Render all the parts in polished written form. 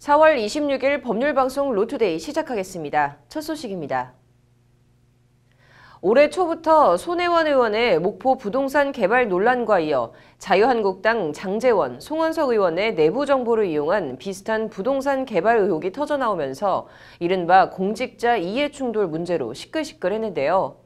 4월 26일 법률방송 로투데이 시작하겠습니다. 첫 소식입니다. 올해 초부터 손혜원 의원의 목포 부동산 개발 논란과 이어 자유한국당 장제원, 송원석 의원의 내부 정보를 이용한 비슷한 부동산 개발 의혹이 터져나오면서 이른바 공직자 이해충돌 문제로 시끌시끌했는데요.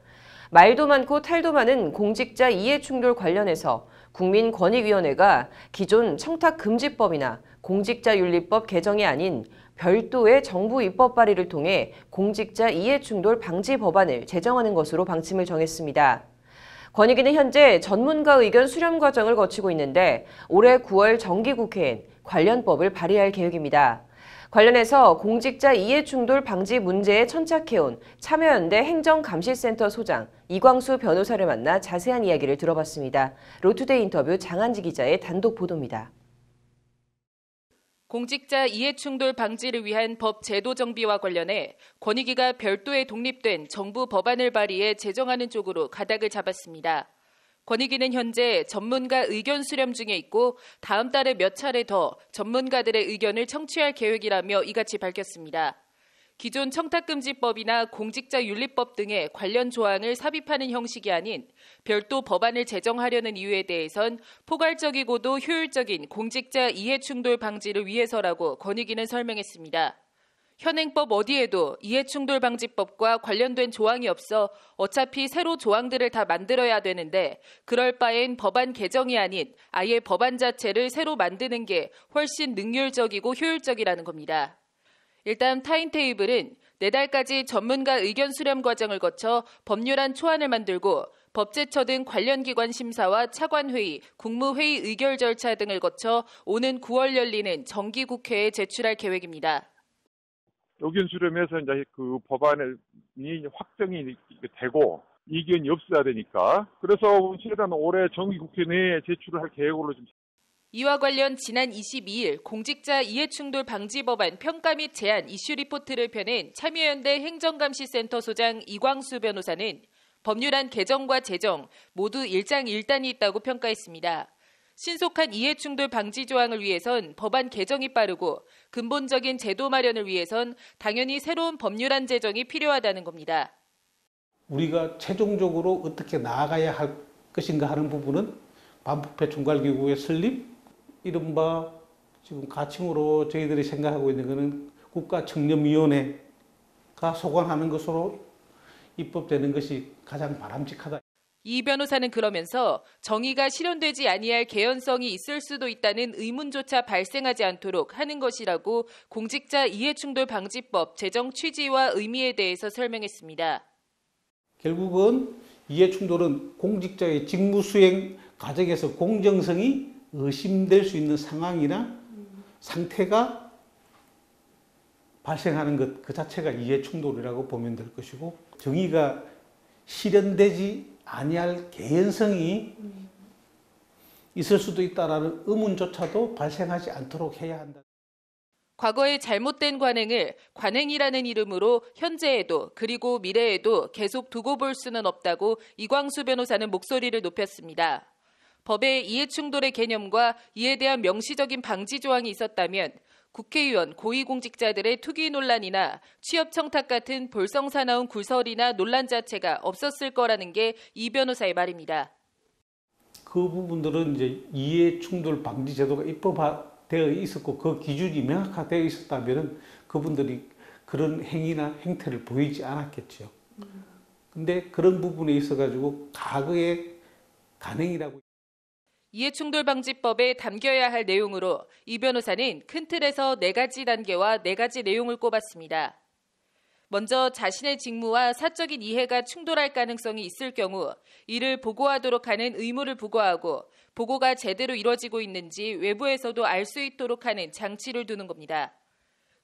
말도 많고 탈도 많은 공직자 이해충돌 관련해서 국민권익위원회가 기존 청탁금지법이나 공직자윤리법 개정이 아닌 별도의 정부 입법 발의를 통해 공직자 이해충돌 방지 법안을 제정하는 것으로 방침을 정했습니다. 권익위는 현재 전문가 의견 수렴 과정을 거치고 있는데 올해 9월 정기국회엔 관련 법을 발의할 계획입니다. 관련해서 공직자 이해충돌 방지 문제에 천착해온 참여연대 행정감시센터 소장 이광수 변호사를 만나 자세한 이야기를 들어봤습니다. 로투데이 인터뷰 장한지 기자의 단독 보도입니다. 공직자 이해충돌 방지를 위한 법 제도 정비와 관련해 권익위가 별도의 독립된 정부 법안을 발의해 제정하는 쪽으로 가닥을 잡았습니다. 권익위는 현재 전문가 의견 수렴 중에 있고 다음 달에 몇 차례 더 전문가들의 의견을 청취할 계획이라며 이같이 밝혔습니다. 기존 청탁금지법이나 공직자윤리법 등의 관련 조항을 삽입하는 형식이 아닌 별도 법안을 제정하려는 이유에 대해선 포괄적이고도 효율적인 공직자 이해충돌 방지를 위해서라고 권익위는 설명했습니다. 현행법 어디에도 이해충돌방지법과 관련된 조항이 없어 어차피 새로 조항들을 다 만들어야 되는데 그럴 바엔 법안 개정이 아닌 아예 법안 자체를 새로 만드는 게 훨씬 능률적이고 효율적이라는 겁니다. 일단 타임테이블은 내달까지 전문가 의견 수렴 과정을 거쳐 법률안 초안을 만들고 법제처 등 관련 기관 심사와 차관회의, 국무회의 의결 절차 등을 거쳐 오는 9월 열리는 정기국회에 제출할 계획입니다. 의견 수렴해서 이제 그 법안이 확정이 되고 이견이 없어야 되니까 그래서 최대한 올해 정기국회 내에 제출을 할 계획으로 좀. 이와 관련 지난 22일 공직자 이해충돌 방지법안 평가 및 제안 이슈 리포트를 펴낸 참여연대 행정감시센터 소장 이광수 변호사는 법률안 개정과 제정 모두 일장일단이 있다고 평가했습니다. 신속한 이해충돌 방지 조항을 위해선 법안 개정이 빠르고 근본적인 제도 마련을 위해선 당연히 새로운 법률안 제정이 필요하다는 겁니다. 우리가 최종적으로 어떻게 나아가야 할 것인가 하는 부분은 반부패 총괄기구의 설립, 이른바 지금 가칭으로 저희들이 생각하고 있는 것은 국가청렴위원회가 소관하는 것으로 입법되는 것이 가장 바람직하다. 이 변호사는 그러면서 정의가 실현되지 아니할 개연성이 있을 수도 있다는 의문조차 발생하지 않도록 하는 것이라고 공직자 이해충돌 방지법 제정 취지와 의미에 대해서 설명했습니다. 결국은 이해충돌은 공직자의 직무수행 과정에서 공정성이 의심될 수 있는 상황이나 상태가 발생하는 것 그 자체가 이해충돌이라고 보면 될 것이고 정의가 실현되지 아니할 개연성이 있을 수도 있다라는 의문조차도 발생하지 않도록 해야 한다. 과거의 잘못된 관행을 관행이라는 이름으로 현재에도 그리고 미래에도 계속 두고 볼 수는 없다고 이광수 변호사는 목소리를 높였습니다. 법에 이해충돌의 개념과 이에 대한 명시적인 방지 조항이 있었다면 국회의원, 고위공직자들의 투기 논란이나 취업 청탁 같은 볼성사나운 구설이나 논란 자체가 없었을 거라는 게 이 변호사의 말입니다. 그 부분들은 이제 이해충돌 방지 제도가 입법되어 있었고 그 기준이 명확화되어 있었다면 그분들이 그런 행위나 행태를 보이지 않았겠죠. 근데 그런 부분에 있어가지고 과거의 관행이라고. 이해충돌방지법에 담겨야 할 내용으로 이 변호사는 큰 틀에서 4가지 단계와 4가지 내용을 꼽았습니다. 먼저 자신의 직무와 사적인 이해가 충돌할 가능성이 있을 경우 이를 보고하도록 하는 의무를 부과하고 보고가 제대로 이루어지고 있는지 외부에서도 알 수 있도록 하는 장치를 두는 겁니다.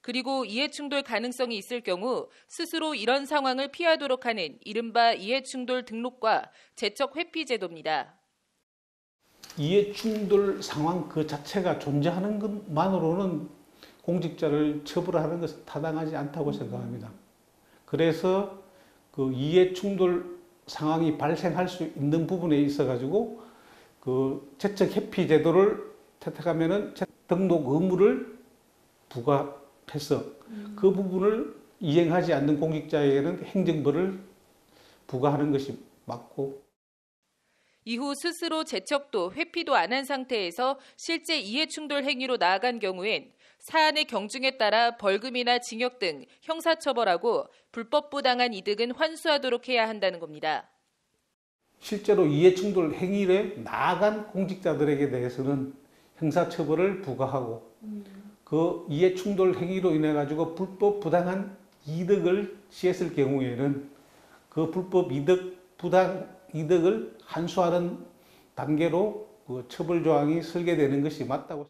그리고 이해충돌 가능성이 있을 경우 스스로 이런 상황을 피하도록 하는 이른바 이해충돌 등록과 재척 회피 제도입니다. 이해충돌 상황 그 자체가 존재하는 것만으로는 공직자를 처벌하는 것은 타당하지 않다고 생각합니다. 그래서 그 이해충돌 상황이 발생할 수 있는 부분에 있어가지고 그 재척 회피 제도를 채택하면은 등록 의무를 부과 해서 그 부분을 이행하지 않는 공직자에게는 행정벌을 부과하는 것이 맞고, 이후 스스로 재척도 회피도 안 한 상태에서 실제 이해충돌 행위로 나아간 경우엔 사안의 경중에 따라 벌금이나 징역 등 형사처벌하고 불법 부당한 이득은 환수하도록 해야 한다는 겁니다. 실제로 이해충돌 행위에 나아간 공직자들에게 대해서는 형사처벌을 부과하고, 그 이해충돌 행위로 인해 가지고 불법 부당한 이득을 취했을 경우에는 그 불법 부당 이득을 환수하는 단계로 그 처벌 조항이 설계되는 것이 맞다고.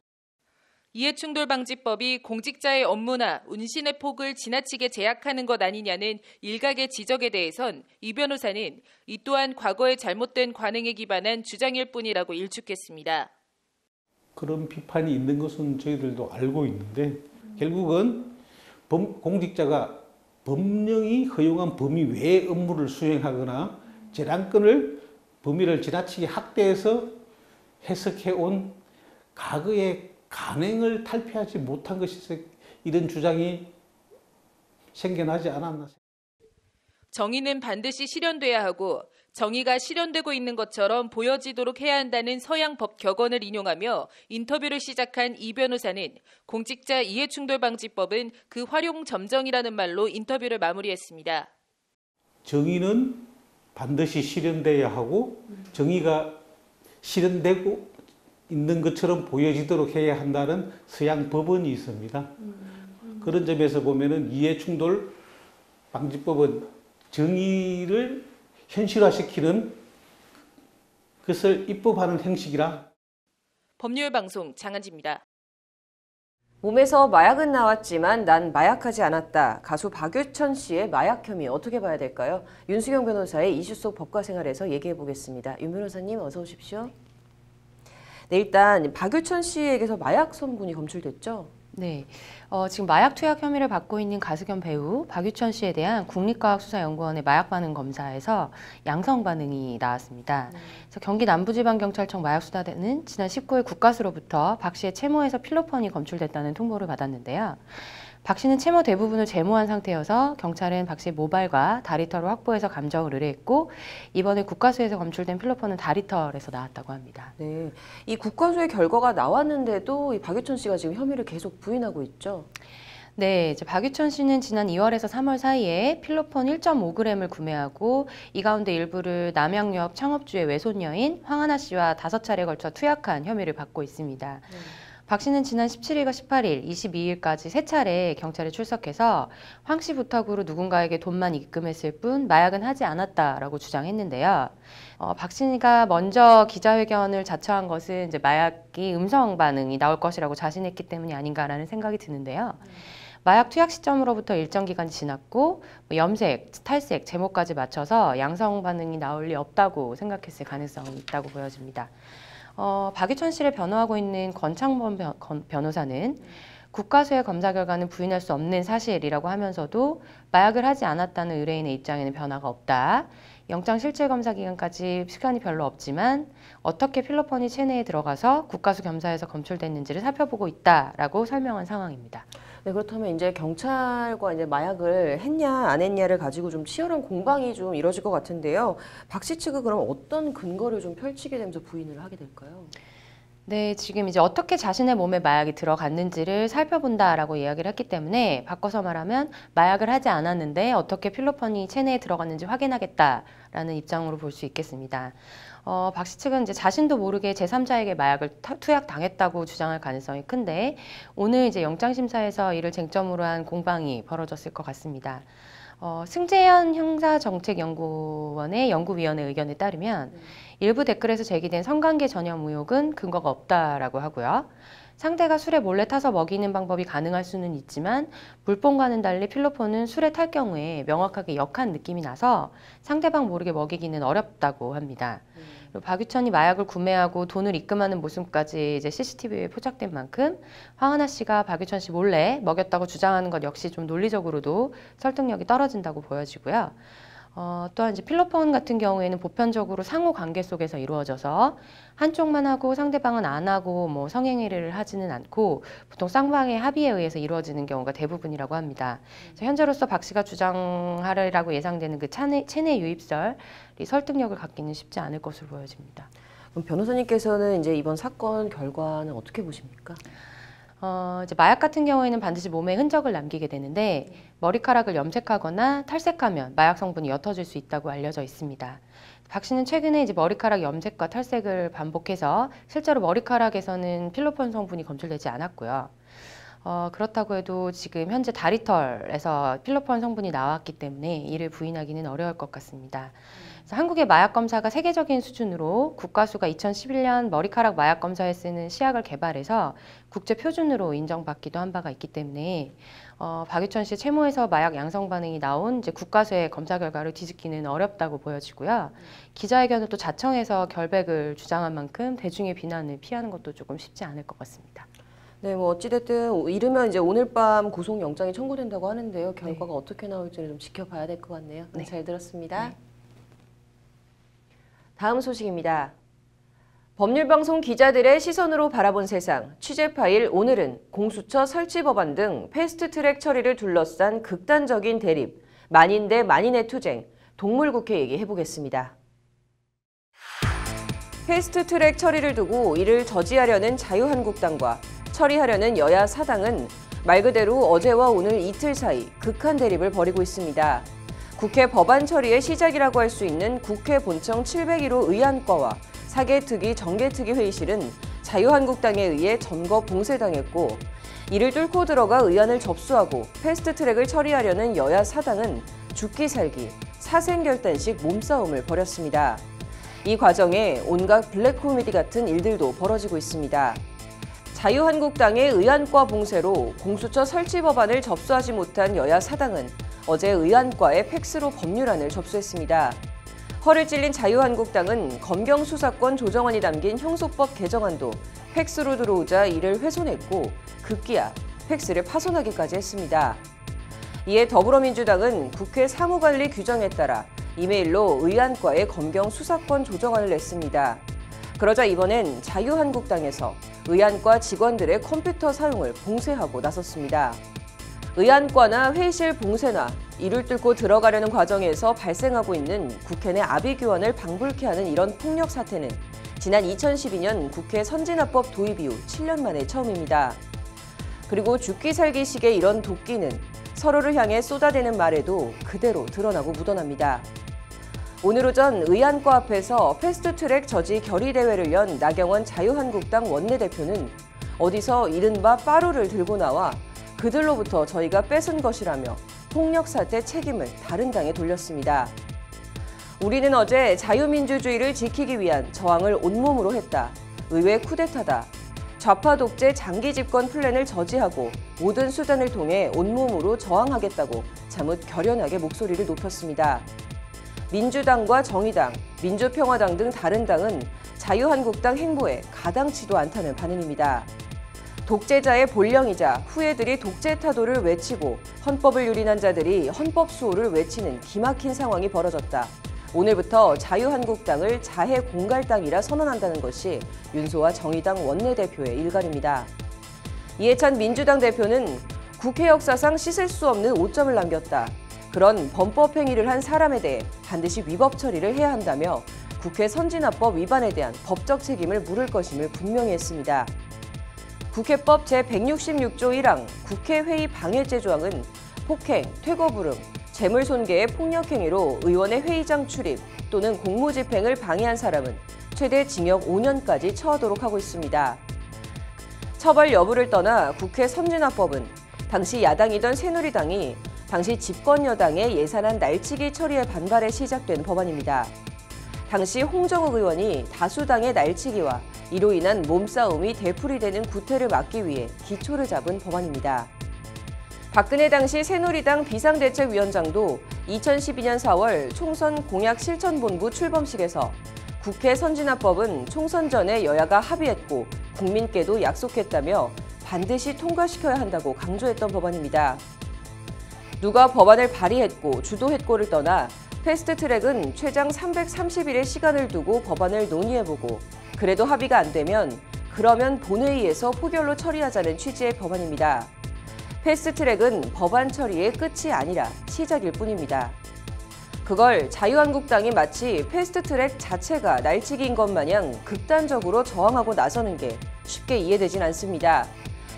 이해충돌방지법이 공직자의 업무나 운신의 폭을 지나치게 제약하는 것 아니냐는 일각의 지적에 대해선 이 변호사는 이 또한 과거의 잘못된 관행에 기반한 주장일 뿐이라고 일축했습니다. 그런 비판이 있는 것은 저희들도 알고 있는데, 결국은 공직자가 법령이 허용한 범위 외의 업무를 수행하거나 재량권을 범위를 지나치게 확대해서 해석해온 과거의 관행을 탈피하지 못한 것이 이런 주장이 생겨나지 않았나. 정의는 반드시 실현돼야 하고 정의가 실현되고 있는 것처럼 보여지도록 해야 한다는 서양 법 격언을 인용하며 인터뷰를 시작한 이 변호사는 공직자 이해충돌방지법은 그 활용 점정이라는 말로 인터뷰를 마무리했습니다. 정의는 반드시 실현돼야 하고 정의가 실현되고 있는 것처럼 보여지도록 해야 한다는 서양 법원이 있습니다. 그런 점에서 보면은 이해충돌 방지법은 정의를 현실화시키는 것을 입법하는 형식이라. 법률방송 장한지입니다. 몸에서 마약은 나왔지만 난 마약하지 않았다. 가수 박유천 씨의 마약 혐의 어떻게 봐야 될까요? 윤수경 변호사의 이슈 속 법과 생활에서 얘기해 보겠습니다. 윤 변호사님 어서 오십시오. 네, 일단 박유천 씨에게서 마약 성분이 검출됐죠? 네, 지금 마약 투약 혐의를 받고 있는 가수 겸 배우 박유천 씨에 대한 국립과학수사연구원의 마약 반응 검사에서 양성 반응이 나왔습니다. 그래서 경기 남부지방경찰청 마약수사대는 지난 19일 국가수로부터 박 씨의 채모에서 필로폰이 검출됐다는 통보를 받았는데요. 박 씨는 채모 대부분을 제모한 상태여서 경찰은 박 씨의 모발과 다리털을 확보해서 감정을 의뢰했고, 이번에 국과수에서 검출된 필로폰은 다리털에서 나왔다고 합니다. 네, 이 국과수의 결과가 나왔는데도 이 박유천 씨가 지금 혐의를 계속 부인하고 있죠? 네, 이제 박유천 씨는 지난 2월에서 3월 사이에 필로폰 1.5g을 구매하고 이 가운데 일부를 남양유업 창업주의 외손녀인 황하나 씨와 5차례 걸쳐 투약한 혐의를 받고 있습니다. 박 씨는 지난 17일과 18일, 22일까지 3차례 경찰에 출석해서 황 씨 부탁으로 누군가에게 돈만 입금했을 뿐 마약은 하지 않았다라고 주장했는데요. 박 씨가 먼저 기자회견을 자처한 것은 이제 마약이 음성 반응이 나올 것이라고 자신했기 때문이 아닌가라는 생각이 드는데요. 마약 투약 시점으로부터 일정 기간이 지났고 염색, 탈색, 제모까지 맞춰서 양성 반응이 나올 리 없다고 생각했을 가능성이 있다고 보여집니다. 박유천 씨를 변호하고 있는 권창범 변호사는 국과수의 검사 결과는 부인할 수 없는 사실이라고 하면서도 마약을 하지 않았다는 의뢰인의 입장에는 변화가 없다. 영장 실질 검사 기간까지 시간이 별로 없지만 어떻게 필로폰이 체내에 들어가서 국과수 검사에서 검출됐는지를 살펴보고 있다라고 설명한 상황입니다. 네, 그렇다면 이제 경찰과 이제 마약을 했냐 안 했냐를 가지고 좀 치열한 공방이 좀 이뤄질 것 같은데요. 박 씨 측은 그럼 어떤 근거를 좀 펼치게 되면서 부인을 하게 될까요? 네, 지금 이제 어떻게 자신의 몸에 마약이 들어갔는지를 살펴본다라고 이야기를 했기 때문에 바꿔서 말하면 마약을 하지 않았는데 어떻게 필로폰이 체내에 들어갔는지 확인하겠다라는 입장으로 볼 수 있겠습니다. 박 씨 측은 이제 자신도 모르게 제3자에게 마약을 투약당했다고 주장할 가능성이 큰데 오늘 이제 영장심사에서 이를 쟁점으로 한 공방이 벌어졌을 것 같습니다. 승재현 형사정책연구원의 연구위원회 의견에 따르면 일부 댓글에서 제기된 성관계 전염 의혹은 근거가 없다라고 하고요. 상대가 술에 몰래 타서 먹이는 방법이 가능할 수는 있지만 물폰과는 달리 필로폰은 술에 탈 경우에 명확하게 역한 느낌이 나서 상대방 모르게 먹이기는 어렵다고 합니다. 그리고 박유천이 마약을 구매하고 돈을 입금하는 모습까지 이제 CCTV에 포착된 만큼 황하나 씨가 박유천 씨 몰래 먹였다고 주장하는 것 역시 좀 논리적으로도 설득력이 떨어진다고 보여지고요. 또한 이제 필로폰 같은 경우에는 보편적으로 상호 관계 속에서 이루어져서 한쪽만 하고 상대방은 안 하고 뭐 성행위를 하지는 않고 보통 쌍방의 합의에 의해서 이루어지는 경우가 대부분이라고 합니다. 그래서 현재로서 박 씨가 주장하리라고 예상되는 그 체내 유입설이 설득력을 갖기는 쉽지 않을 것으로 보여집니다. 그럼 변호사님께서는 이제 이번 사건 결과는 어떻게 보십니까? 이제 마약 같은 경우에는 반드시 몸에 흔적을 남기게 되는데 머리카락을 염색하거나 탈색하면 마약 성분이 옅어질 수 있다고 알려져 있습니다. 박 씨는 최근에 이제 머리카락 염색과 탈색을 반복해서 실제로 머리카락에서는 필로폰 성분이 검출되지 않았고요. 그렇다고 해도 지금 현재 다리털에서 필로폰 성분이 나왔기 때문에 이를 부인하기는 어려울 것 같습니다. 그래서 한국의 마약 검사가 세계적인 수준으로 국가수가 2011년 머리카락 마약 검사에 쓰는 시약을 개발해서 국제 표준으로 인정받기도 한 바가 있기 때문에 박유천 씨의 채모에서 마약 양성 반응이 나온 이제 국가수의 검사 결과를 뒤집기는 어렵다고 보여지고요. 기자회견을 또 자청해서 결백을 주장한 만큼 대중의 비난을 피하는 것도 조금 쉽지 않을 것 같습니다. 네, 뭐 어찌됐든 이르면 이제 오늘 밤 구속영장이 청구된다고 하는데요. 결과가 어떻게 나올지는 좀 지켜봐야 될 것 같네요. 네, 잘 들었습니다. 네. 다음 소식입니다. 법률방송 기자들의 시선으로 바라본 세상, 취재 파일 오늘은 공수처 설치 법안 등 패스트트랙 처리를 둘러싼 극단적인 대립, 만인 대 만인의 투쟁, 동물국회 얘기해보겠습니다. 패스트트랙 처리를 두고 이를 저지하려는 자유한국당과 처리하려는 여야 사당은 말 그대로 어제와 오늘 이틀 사이 극한 대립을 벌이고 있습니다. 국회 법안 처리의 시작이라고 할 수 있는 국회 본청 701호 의안과와 사개특위 정개특위 회의실은 자유한국당에 의해 점거 봉쇄당했고 이를 뚫고 들어가 의안을 접수하고 패스트트랙을 처리하려는 여야 사당은 죽기 살기, 사생결단식 몸싸움을 벌였습니다. 이 과정에 온갖 블랙 코미디 같은 일들도 벌어지고 있습니다. 자유한국당의 의안과 봉쇄로 공수처 설치 법안을 접수하지 못한 여야 사당은 어제 의안과에 팩스로 법률안을 접수했습니다. 허를 찔린 자유한국당은 검경수사권 조정안이 담긴 형소법 개정안도 팩스로 들어오자 이를 훼손했고 급기야 팩스를 파손하기까지 했습니다. 이에 더불어민주당은 국회 사무관리 규정에 따라 이메일로 의안과에 검경수사권 조정안을 냈습니다. 그러자 이번엔 자유한국당에서 의안과 직원들의 컴퓨터 사용을 봉쇄하고 나섰습니다. 의안과나 회의실 봉쇄나 이를 뚫고 들어가려는 과정에서 발생하고 있는 국회 내 아비규환을 방불케 하는 이런 폭력 사태는 지난 2012년 국회 선진화법 도입 이후 7년 만에 처음입니다. 그리고 죽기 살기식의 이런 도끼는 서로를 향해 쏟아대는 말에도 그대로 드러나고 묻어납니다. 오늘 오전 의안과 앞에서 패스트트랙 저지 결의대회를 연 나경원 자유한국당 원내대표는 어디서 이른바 빠루를 들고 나와 그들로부터 저희가 뺏은 것이라며 폭력 사태 책임을 다른 당에 돌렸습니다. 우리는 어제 자유민주주의를 지키기 위한 저항을 온몸으로 했다. 의회 쿠데타다. 좌파 독재 장기 집권 플랜을 저지하고 모든 수단을 통해 온몸으로 저항하겠다고 자뭇 결연하게 목소리를 높였습니다. 민주당과 정의당, 민주평화당 등 다른 당은 자유한국당 행보에 가당치도 않다는 반응입니다. 독재자의 본령이자 후예들이 독재 타도를 외치고 헌법을 유린한 자들이 헌법 수호를 외치는 기막힌 상황이 벌어졌다. 오늘부터 자유한국당을 자해 공갈당이라 선언한다는 것이 윤소아 정의당 원내대표의 일갈입니다. 이해찬 민주당 대표는 국회 역사상 씻을 수 없는 오점을 남겼다. 그런 범법 행위를 한 사람에 대해 반드시 위법 처리를 해야 한다며 국회 선진화법 위반에 대한 법적 책임을 물을 것임을 분명히 했습니다. 국회법 제166조 1항 국회회의 방해죄 조항은 폭행, 퇴거불응, 재물손괴의 폭력행위로 의원의 회의장 출입 또는 공무집행을 방해한 사람은 최대 징역 5년까지 처하도록 하고 있습니다. 처벌 여부를 떠나 국회 선진화법은 당시 야당이던 새누리당이 당시 집권 여당의 예산안 날치기 처리에 반발해 시작된 법안입니다. 당시 홍정욱 의원이 다수당의 날치기와 이로 인한 몸싸움이 되풀이되는 구태를 막기 위해 기초를 잡은 법안입니다. 박근혜 당시 새누리당 비상대책위원장도 2012년 4월 총선 공약 실천본부 출범식에서 국회 선진화법은 총선 전에 여야가 합의했고 국민께도 약속했다며 반드시 통과시켜야 한다고 강조했던 법안입니다. 누가 법안을 발의했고 주도했고를 떠나 패스트트랙은 최장 330일의 시간을 두고 법안을 논의해보고 그래도 합의가 안 되면 그러면 본회의에서 포결로 처리하자는 취지의 법안입니다. 패스트트랙은 법안 처리의 끝이 아니라 시작일 뿐입니다. 그걸 자유한국당이 마치 패스트트랙 자체가 날치기인 것 마냥 극단적으로 저항하고 나서는 게 쉽게 이해되진 않습니다.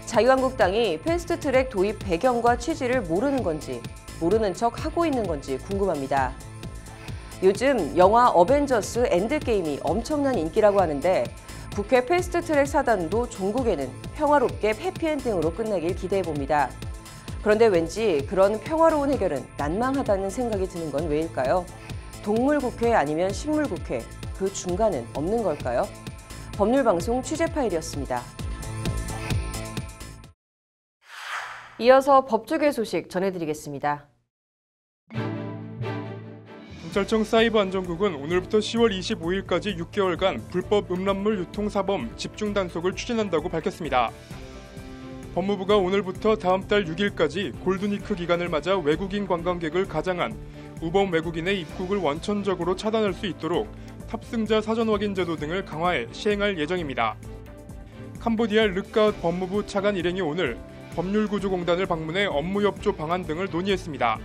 자유한국당이 패스트트랙 도입 배경과 취지를 모르는 건지 모르는 척 하고 있는 건지 궁금합니다. 요즘 영화 어벤져스 엔드게임이 엄청난 인기라고 하는데 국회 패스트트랙 사단도 종국에는 평화롭게 해피엔딩으로 끝나길 기대해봅니다. 그런데 왠지 그런 평화로운 해결은 난망하다는 생각이 드는 건 왜일까요? 동물국회 아니면 식물국회, 그 중간은 없는 걸까요? 법률방송 취재 파일이었습니다. 이어서 법조계 소식 전해드리겠습니다. 경찰청 사이버안전국은 오늘부터 10월 25일까지 6개월간 불법 음란물 유통사범 집중단속을 추진한다고 밝혔습니다. 법무부가 오늘부터 다음 달 6일까지 골든위크 기간을 맞아 외국인 관광객을 가장한 우범 외국인의 입국을 원천적으로 차단할 수 있도록 탑승자 사전 확인 제도 등을 강화해 시행할 예정입니다. 캄보디아 르카웃 법무부 차관 일행이 오늘 법률구조공단을 방문해 업무 협조 방안 등을 논의했습니다.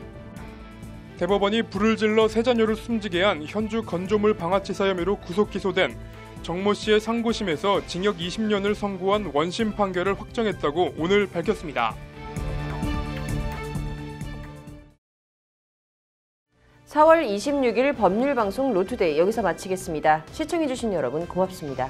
대법원이 불을 질러 세 자녀를 숨지게 한 현주 건조물 방아치사 혐의로 구속 기소된 정모 씨의 상고심에서 징역 20년을 선고한 원심 판결을 확정했다고 오늘 밝혔습니다. 4월 26일 법률방송 로투데이 여기서 마치겠습니다. 시청해주신 여러분 고맙습니다.